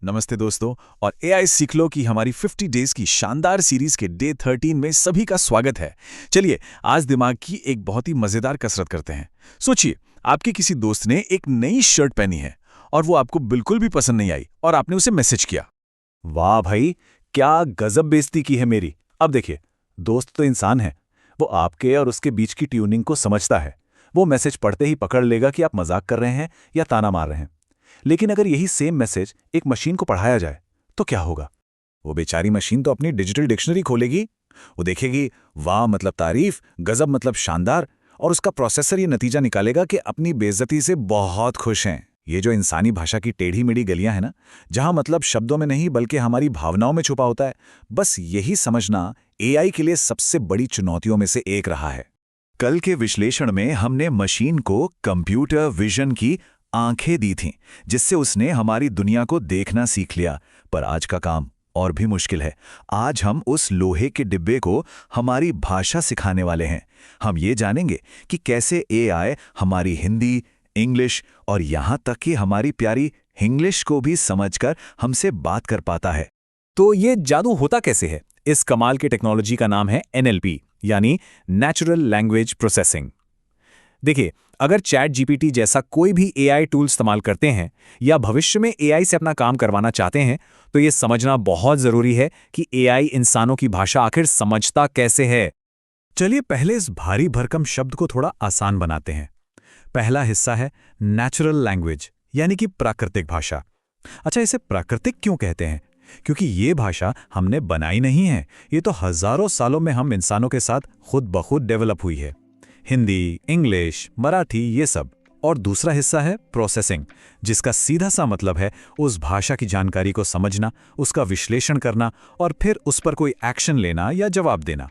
नमस्ते दोस्तों। और एआई सीख लो की हमारी 50 डेज की शानदार सीरीज के डे 13 में सभी का स्वागत है। चलिए आज दिमाग की एक बहुत ही मजेदार कसरत करते हैं। सोचिए, आपके किसी दोस्त ने एक नई शर्ट पहनी है और वो आपको बिल्कुल भी पसंद नहीं आई और आपने उसे मैसेज किया। वाह भाई, क्या गजब बेइज्जती की है मेरी। अब देखिए, दोस्त तो इंसान है, वो आपके और उसके बीच की ट्यूनिंग को समझता है। वो मैसेज पढ़ते ही पकड़ लेगा कि आप मजाक कर रहे हैं या ताना मार रहे हैं। लेकिन अगर यही सेम मैसेज एक मशीन को पढ़ाया जाए तो क्या होगा? वो बेचारी मशीन तो अपनी डिजिटल डिक्शनरी खोलेगी। वो देखेगी वाह मतलब तारीफ, गजब मतलब शानदार, और उसका प्रोसेसर ये नतीजा निकालेगा कि अपनी बेइज्जती से बहुत खुश हैं। ये जो इंसानी भाषा की टेढ़ी मेढ़ी गलियां हैं ना, जहां मतलब शब्दों में नहीं बल्कि हमारी भावनाओं में छुपा होता है, बस यही समझना एआई के लिए सबसे बड़ी चुनौतियों में से एक रहा है। कल के विश्लेषण में हमने मशीन को कंप्यूटर विजन की आंखें दी थीं, जिससे उसने हमारी दुनिया को देखना सीख लिया। पर आज का काम और भी मुश्किल है। आज हम उस लोहे के डिब्बे को हमारी भाषा सिखाने वाले हैं। हम ये जानेंगे कि कैसे एआई हमारी हिंदी, इंग्लिश और यहां तक कि हमारी प्यारी हिंग्लिश को भी समझकर हमसे बात कर पाता है। तो ये जादू होता कैसे है? इस कमाल की टेक्नोलॉजी का नाम है एनएलपी, यानी नेचुरल लैंग्वेज प्रोसेसिंग। देखिए, अगर चैट जीपीटी जैसा कोई भी एआई टूल इस्तेमाल करते हैं या भविष्य में एआई से अपना काम करवाना चाहते हैं, तो ये समझना बहुत जरूरी है कि एआई इंसानों की भाषा आखिर समझता कैसे है। चलिए पहले इस भारी भरकम शब्द को थोड़ा आसान बनाते हैं। पहला हिस्सा है नेचुरल लैंग्वेज, यानी कि प्राकृतिक भाषा। अच्छा, इसे प्राकृतिक क्यों कहते हैं? क्योंकि ये भाषा हमने बनाई नहीं है, ये तो हजारों सालों में हम इंसानों के साथ खुद ब खुद डेवलप हुई है। हिंदी, इंग्लिश, मराठी, ये सब। और दूसरा हिस्सा है प्रोसेसिंग, जिसका सीधा सा मतलब है उस भाषा की जानकारी को समझना, उसका विश्लेषण करना और फिर उस पर कोई एक्शन लेना या जवाब देना।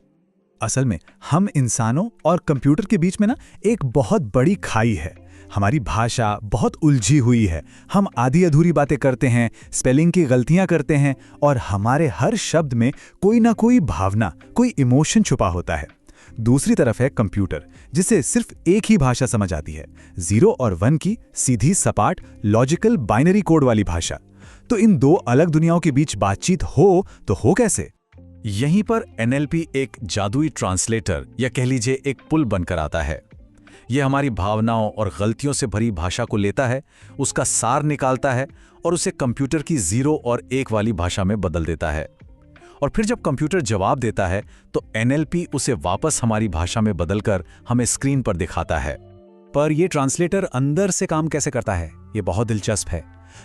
असल में हम इंसानों और कंप्यूटर के बीच में ना एक बहुत बड़ी खाई है। हमारी भाषा बहुत उलझी हुई है। हम आधी अधूरी बातें करते हैं, स्पेलिंग की गलतियां करते हैं और हमारे हर शब्द में कोई ना कोई भावना, कोई इमोशन छुपा होता है। दूसरी तरफ है कंप्यूटर, जिसे सिर्फ एक ही भाषा समझ आती है, 0 और 1 की सीधी सपाट लॉजिकल बाइनरी कोड वाली भाषा। तो इन दो अलग दुनियाओं के बीच बातचीत हो तो हो कैसे? यहीं पर एनएलपी एक जादुई ट्रांसलेटर या कह लीजिए एक पुल बनकर आता है। यह हमारी भावनाओं और गलतियों से भरी भाषा को लेता है, उसका सार निकालता है और उसे कंप्यूटर की 0 और 1 वाली भाषा में बदल देता है। और फिर जब कंप्यूटर जवाब देता है तो एनएलपी उसे वापस हमारी भाषा में बदलकर हमें स्क्रीन पर दिखाता है। पर यह ट्रांसलेटर अंदर से काम कैसे करता है? ये बहुत दिलचस्प है।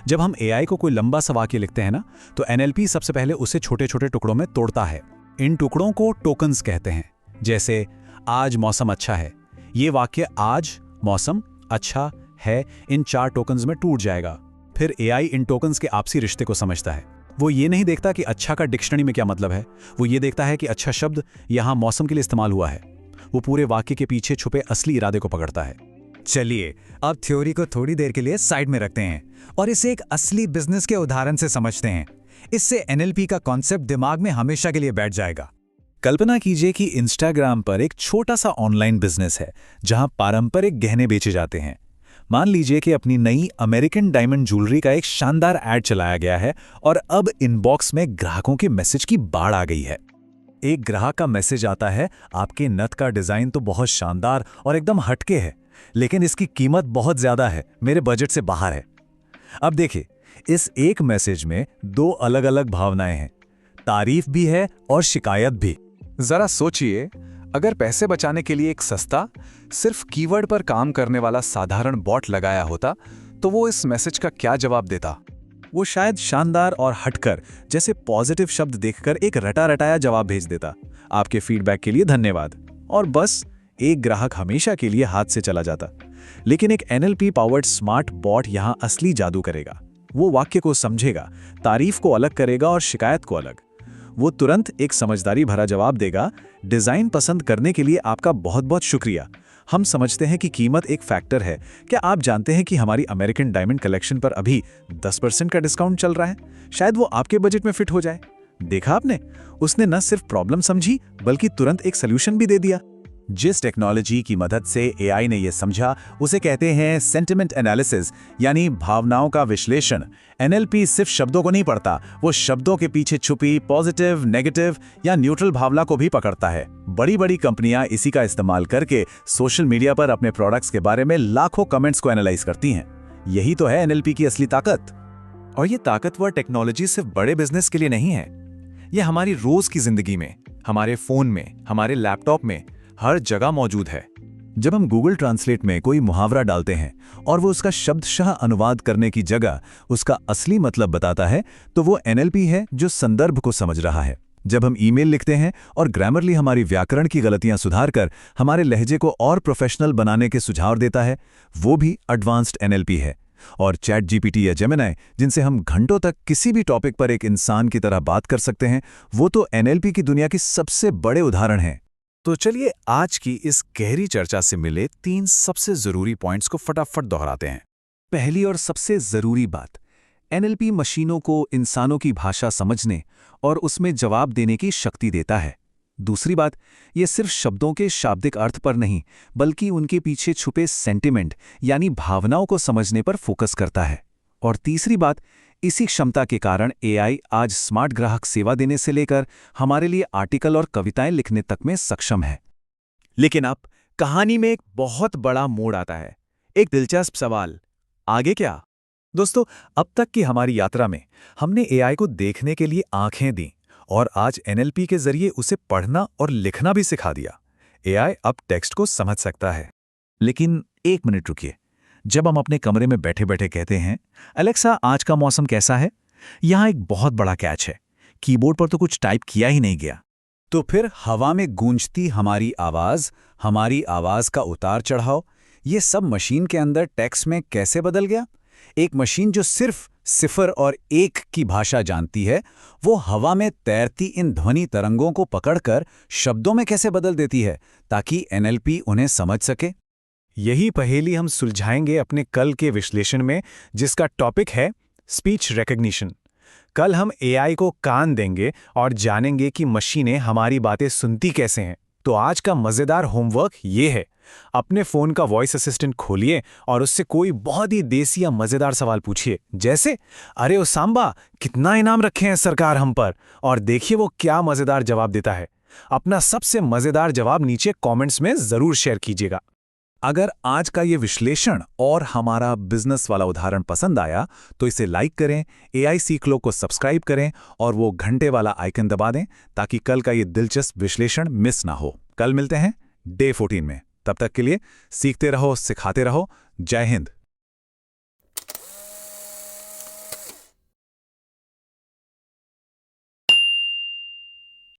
जब हम एआई को कोई लंबा सा वाक्य लिखते हैं ना, तो एनएलपी सबसे पहले उसे छोटे छोटे टुकड़ों में तोड़ता है। इन टुकड़ों को टोकन्स कहते हैं। जैसे आज मौसम अच्छा है, ये वाक्य आज मौसम अच्छा है इन 4 टोकन्स में टूट जाएगा। फिर एआई इन टोकन्स के आपसी रिश्ते को समझता है। वो ये नहीं देखता कि अच्छा का डिक्शनरी में क्या मतलब है, वो ये देखता है कि अच्छा शब्द यहाँ मौसम के लिए इस्तेमाल हुआ है। वो पूरे वाक्य के पीछे छुपे असली इरादे को पकड़ता है। चलिए अब थ्योरी को थोड़ी देर के लिए साइड में रखते हैं और इसे एक असली बिजनेस के उदाहरण से समझते हैं। इससे एनएलपी का कॉन्सेप्ट दिमाग में हमेशा के लिए बैठ जाएगा। कल्पना कीजिए कि इंस्टाग्राम पर एक छोटा सा ऑनलाइन बिजनेस है जहां पारंपरिक गहने बेचे जाते हैं। मान लीजिए कि अपनी नई अमेरिकन डायमंड ज्वेलरी का एक शानदार ऐड चलाया गया है और अब इनबॉक्स में ग्राहकों के मैसेज की बाढ़ आ गई है। एक ग्राहक का मैसेज आता है, आपके नथ का डिजाइन तो बहुत शानदार और एकदम हटके है, लेकिन इसकी कीमत बहुत ज्यादा है, मेरे बजट से बाहर है। अब देखिए, इस एक मैसेज में 2 अलग अलग भावनाएं हैं, तारीफ भी है और शिकायत भी। जरा सोचिए, अगर पैसे बचाने के लिए एक सस्ता, सिर्फ कीवर्ड पर काम करने वाला साधारण बॉट लगाया होता, तो वो इस मैसेज का क्या जवाब देता? वो शायद शानदार और हटकर जैसे पॉजिटिव शब्द देखकर एक रटा रटाया जवाब भेज देता, आपके फीडबैक के लिए धन्यवाद, और बस एक ग्राहक हमेशा के लिए हाथ से चला जाता। लेकिन एक एनएलपी पावर्ड स्मार्ट बॉट यहां असली जादू करेगा। वो वाक्य को समझेगा, तारीफ को अलग करेगा और शिकायत को अलग। वो तुरंत एक समझदारी भरा जवाब देगा, डिजाइन पसंद करने के लिए आपका बहुत बहुत शुक्रिया। हम समझते हैं कि कीमत एक फैक्टर है। क्या आप जानते हैं कि हमारी अमेरिकन डायमंड कलेक्शन पर अभी 10% का डिस्काउंट चल रहा है? शायद वो आपके बजट में फिट हो जाए। देखा आपने, उसने न सिर्फ प्रॉब्लम समझी बल्कि तुरंत एक सोल्यूशन भी दे दिया। जिस टेक्नोलॉजी की मदद से एआई ने यह समझा उसे कहते हैं सेंटिमेंट एनालिसिस, यानी भावनाओं का विश्लेषण। एनएलपी सिर्फ शब्दों को नहीं पढ़ता, वो शब्दों के पीछे छुपी पॉजिटिव, नेगेटिव या न्यूट्रल भावना को भी पकड़ता है। बड़ी बड़ी कंपनियां इसी का इस्तेमाल करके सोशल मीडिया पर अपने प्रोडक्ट्स के बारे में लाखों कमेंट्स को एनालाइज करती हैं। यही तो है एनएलपी की असली ताकत। और ये ताकतवर टेक्नोलॉजी सिर्फ बड़े बिजनेस के लिए नहीं है, ये हमारी रोज की जिंदगी में, हमारे फोन में, हमारे लैपटॉप में, हर जगह मौजूद है। जब हम गूगल ट्रांसलेट में कोई मुहावरा डालते हैं और वो उसका शब्दशः अनुवाद करने की जगह उसका असली मतलब बताता है, तो वो एनएलपी है जो संदर्भ को समझ रहा है। जब हम ईमेल लिखते हैं और ग्रामरली हमारी व्याकरण की गलतियां सुधार कर हमारे लहजे को और प्रोफेशनल बनाने के सुझाव देता है, वो भी एडवांस्ड एनएलपी है। और चैट जीपीटी या जेमिनी, जिनसे हम घंटों तक किसी भी टॉपिक पर एक इंसान की तरह बात कर सकते हैं, वो तो एनएलपी की दुनिया की सबसे बड़े उदाहरण हैं। तो चलिए आज की इस गहरी चर्चा से मिले 3 सबसे जरूरी पॉइंट्स को फटाफट दोहराते हैं। पहली और सबसे जरूरी बात, एनएलपी मशीनों को इंसानों की भाषा समझने और उसमें जवाब देने की शक्ति देता है। दूसरी बात, ये सिर्फ शब्दों के शाब्दिक अर्थ पर नहीं, बल्कि उनके पीछे छुपे सेंटिमेंट यानी भावनाओं को समझने पर फोकस करता है। और तीसरी बात, इसी क्षमता के कारण एआई आज स्मार्ट ग्राहक सेवा देने से लेकर हमारे लिए आर्टिकल और कविताएं लिखने तक में सक्षम है। लेकिन अब कहानी में एक बहुत बड़ा मोड़ आता है। एक दिलचस्प सवाल, आगे क्या? दोस्तों, अब तक की हमारी यात्रा में हमने एआई को देखने के लिए आंखें दी और आज एनएलपी के जरिए उसे पढ़ना और लिखना भी सिखा दिया। एआई अब टेक्स्ट को समझ सकता है। लेकिन एक मिनट रुकिए, जब हम अपने कमरे में बैठे बैठे कहते हैं अलेक्सा आज का मौसम कैसा है, यहां एक बहुत बड़ा कैच है, कीबोर्ड पर तो कुछ टाइप किया ही नहीं गया। तो फिर हवा में गूंजती हमारी आवाज का उतार चढ़ाव, ये सब मशीन के अंदर टेक्स्ट में कैसे बदल गया? एक मशीन जो सिर्फ 0 और 1 की भाषा जानती है, वो हवा में तैरती इन ध्वनि तरंगों को पकड़कर शब्दों में कैसे बदल देती है ताकि एनएलपी उन्हें समझ सके? यही पहेली हम सुलझाएंगे अपने कल के विश्लेषण में, जिसका टॉपिक है स्पीच रिकग्निशन। कल हम एआई को कान देंगे और जानेंगे कि मशीनें हमारी बातें सुनती कैसे हैं। तो आज का मजेदार होमवर्क ये है, अपने फोन का वॉइस असिस्टेंट खोलिए और उससे कोई बहुत ही देसी या मजेदार सवाल पूछिए, जैसे अरे ओ सांबा, कितना इनाम रखे हैं सरकार हम पर, और देखिए वो क्या मजेदार जवाब देता है। अपना सबसे मजेदार जवाब नीचे कमेंट्स में जरूर शेयर कीजिएगा। अगर आज का ये विश्लेषण और हमारा बिजनेस वाला उदाहरण पसंद आया तो इसे लाइक करें, एआई सीख लो को सब्सक्राइब करें और वो घंटे वाला आइकन दबा दें ताकि कल का ये दिलचस्प विश्लेषण मिस ना हो। कल मिलते हैं डे 14 में। तब तक के लिए सीखते रहो, सिखाते रहो। जय हिंद।